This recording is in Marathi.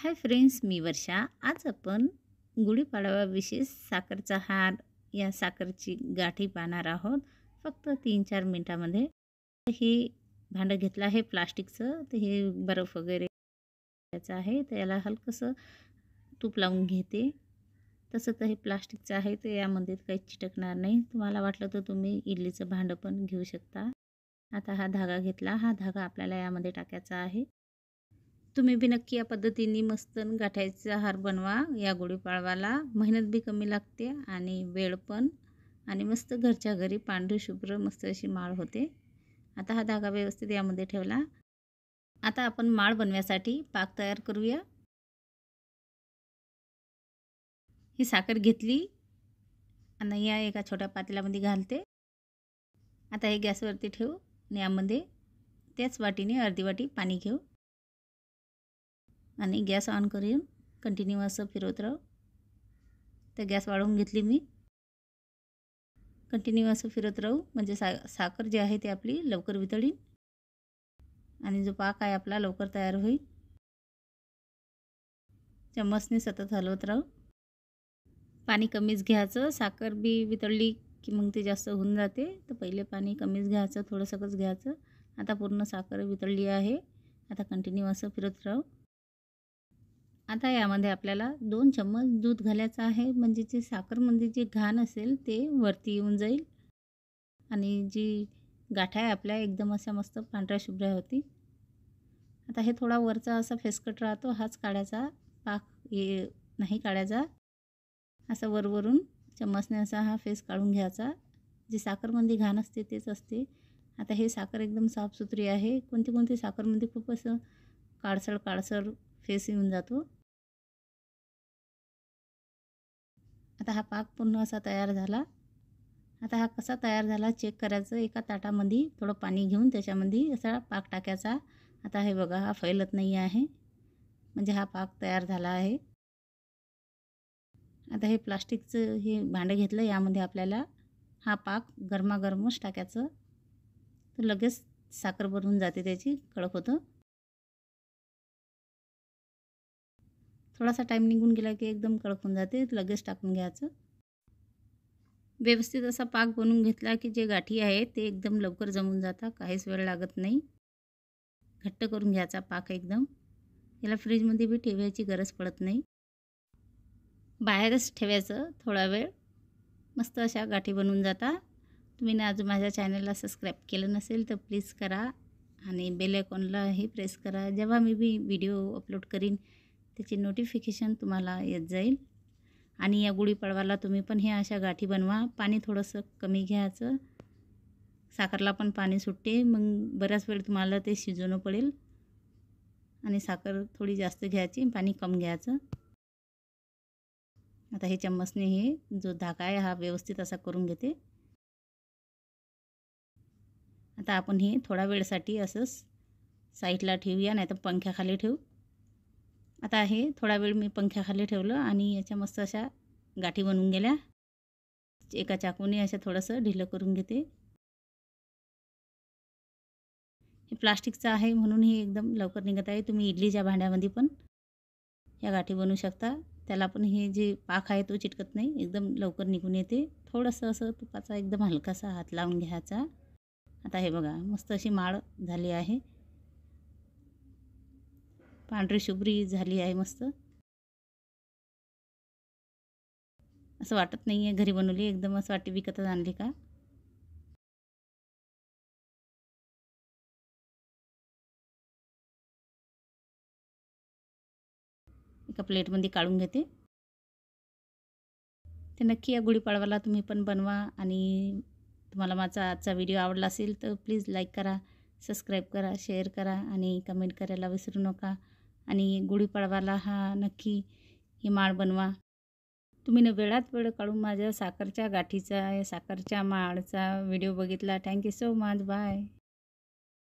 हाय फ्रेंड्स, मी वर्षा. आज आपण गुढीपाडवा विशेष साखरचा हार या साखरची गाठी पाहणार आहोत. फक्त 3-4 मिनिटामध्ये. हे भांडं घेतलं आहे प्लास्टिकचं. तर हे बर्फ वगैरे याचं आहे. तर याला हलकंसं तूप लावून घेते. तसं तर हे प्लास्टिकचं आहे, तर यामध्ये काही चिटकणार नाही. तुम्हाला वाटलं तर तुम्ही इडलीचं भांडं पण घेऊ शकता. आता हा धागा घेतला. हा धागा आपल्याला यामध्ये टाकायचा आहे. तुम्ही बी नक्की या पद्धतीने मस्त गाठायचा हार बनवा. या गुढीपाडवाला मेहनत बी कमी लागते आणि वेळ पण, आणि मस्त घरच्या घरी पांढरी शुभ्र मस्त अशी माळ होते. आता हा धागा व्यवस्थित यामध्ये ठेवला. आता आपण माळ बनवण्यासाठी पाक तयार करूया. ही साखर घेतली आणि या एका छोट्या पातेल्यामध्ये घालते. आता हे गॅसवरती ठेवू आणि यामध्ये त्याच वाटीने अर्धी वाटी पाणी घेऊ आणि गॅस ऑन करून कंटिन्यू असं फिरवत राहू. तर गॅस वाढवून घेतली मी. कंटिन्यू असं फिरत राहू म्हणजे साखर जी आहे ती आपली लवकर वितळील आणि जो पाक आहे आपला लवकर तयार होईल. चम्मचने सतत हलवत राहू. पाणी कमीच घ्यायचं. साखर बी वितळली की मग ते जास्त होऊन जाते. तर पहिले पाणी कमीच घ्यायचं, थोडंसंच घ्यायचं. आता पूर्ण साखर वितळली आहे. आता कंटिन्यू असं फिरत राहू. आता यामध्ये आपल्याला 2 चम्मच दूध घालायचं आहे, म्हणजे जे साखरमध्ये जे घाण असेल ते वरती येऊन जाईल आणि जी गाठा आहे आपल्या एकदम अशा मस्त पांढऱ्या शुभ्र होती. आता हे थोडा वरचा असा फेसकट राहतो, हाच काढायचा. पाक हे नाही काढायचा. असं वरवरून चम्मचने असा हा फेस काढून घ्यायचा. जी साखरमध्ये घाण असते तेच असते. आता हे साखर एकदम साफसुथरी आहे. कोणती कोणती साखरमध्ये खूप असं काळसर काळसर फेस येऊन जातो. आता हा पाक पूर्ण असा तयार झाला. आता हा कसा तयार झाला चेक करायचं. एका ताटामध्ये थोडं पाणी घेऊन त्याच्यामध्ये असा पाक टाकायचा. आता हे बघा, हा फैलत नाही आहे, म्हणजे हा पाक तयार झाला आहे. आता हे प्लास्टिकचं हे भांडं घेतलं. यामध्ये आपल्याला हा पाक गरमागरमच टाकायचं. तर लगेच साखर बनवून जाते, त्याची कडक होतं. थोडासा टाईम निघून गेला की एकदम कडक होऊन जाते. लगेच टाकून घ्यायचं. व्यवस्थित असा पाक बनवून घेतला की जे गाठी आहेत ते एकदम लवकर जमून जातात. काहीच वेळ लागत नाही. घट्ट करून घ्यायचा पाक एकदम. याला फ्रीजमध्ये बी ठेवायची गरज पडत नाही. बाहेरच ठेवायचं थोडा वेळ. मस्त अशा गाठी बनवून जातात. तुम्ही ना अजून माझ्या चॅनलला सबस्क्राईब केलं नसेल तर प्लीज करा आणि बेल आयकॉनलाही प्रेस करा. जेव्हा मी बी व्हिडिओ अपलोड करीन त्याची नोटिफिकेशन तुम्हाला येत जाईल. आणि या गुढीपाडवाला तुम्ही पण हे अशा गाठी बनवा. पाणी थोडंसं कमी घ्यायचं. साखरला पण पाणी सुटते, मग बऱ्याच वेळ तुम्हाला ते शिजवणं पडेल. आणि साखर थोडी जास्त घ्यायची, पाणी कम घ्यायचं. आता हे चम्मचने हे जो धागा आहे हा व्यवस्थित असा करून घेते. आता आपण हे थोडा वेळसाठी असंच साईडला ठेवूया, नाही तर पंख्याखाली ठेवू. आता हे थोडा वेळ मी पंख्याखाली ठेवलं आणि याच्या मस्त अशा गाठी बनवून गेल्या. एका चाकूने अशा थोडंसं ढिलं करून घेते. हे प्लास्टिकचं आहे म्हणून हे एकदम लवकर निघत आहे. तुम्ही इडलीच्या भांड्यामध्ये पण या गाठी बनवू शकता. त्याला पण हे जे पाक आहे तो चिटकत नाही, एकदम लवकर निघून येते. थोडंसं असं तुपाचा एकदम हलकासा हात लावून घ्यायचा. आता हे बघा, मस्त अशी माळ झाली आहे. पांढरी शुभ्री झाली आहे मस्त. असं वाटत नाही आहे घरी बनवली, एकदम असं वाटते विकतच आणली का. एका प्लेटमध्ये काढून घेते. ते नक्की या गुढीपाडवाला तुम्ही पण बनवा. आणि तुम्हाला माझा आजचा व्हिडिओ आवडला असेल तर प्लीज लाईक करा, सबस्क्राईब करा, शेअर करा आणि कमेंट करायला विसरू नका. आणि गुढीपाडवाला हा नक्की ही माळ बनवा. तुम्ही ना वेळात वेळ काढून माझ्या साखरच्या गाठीचा, साखरच्या माळचा व्हिडिओ बघितला. Thank you so much. बाय.